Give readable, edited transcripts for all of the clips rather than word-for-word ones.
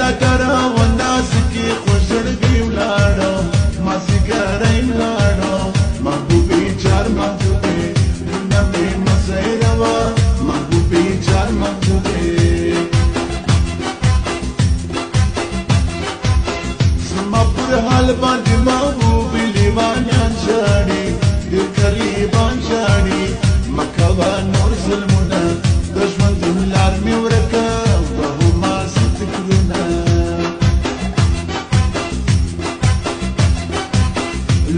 لکرا ونداس کی خوشړګي ولاړو ما سیګارای ولاړو محبوبي چار محبوبي نبی مسیروا محبوبي چار محبوبي سما پر حال باندې محبوبي لیوانان شاړي دل قریبان شاړي مکوا نور ظلمونه دشمن دلار می ورکا وهما ستکرونا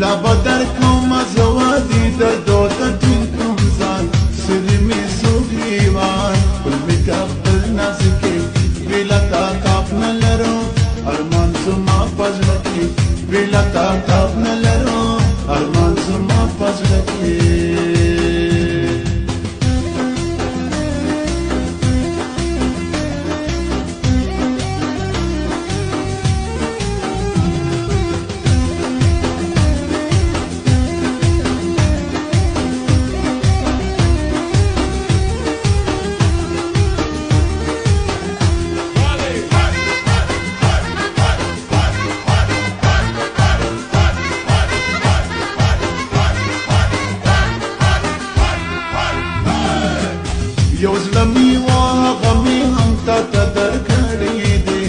لا بدر کوم زوادي دردو تدین کوم ځان سر می سوګریوان بل می کابل نازکی ویلا تا کاپ نلرو ارمان زما پزړکی ویلا تا کاپ نلرو ارمان زما پزړکی یو زلمی واه غمی هم تا درکړی دی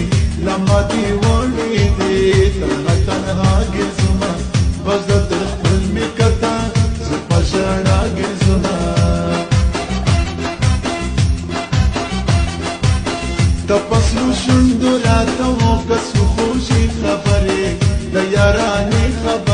لمبا دی وړی دی تنها تنها ګرځما بس د تر خپل می کتا زپا شړا ګرځما تپسلو شوندو راته وکسو خوشي خبرې د یارانې خبرې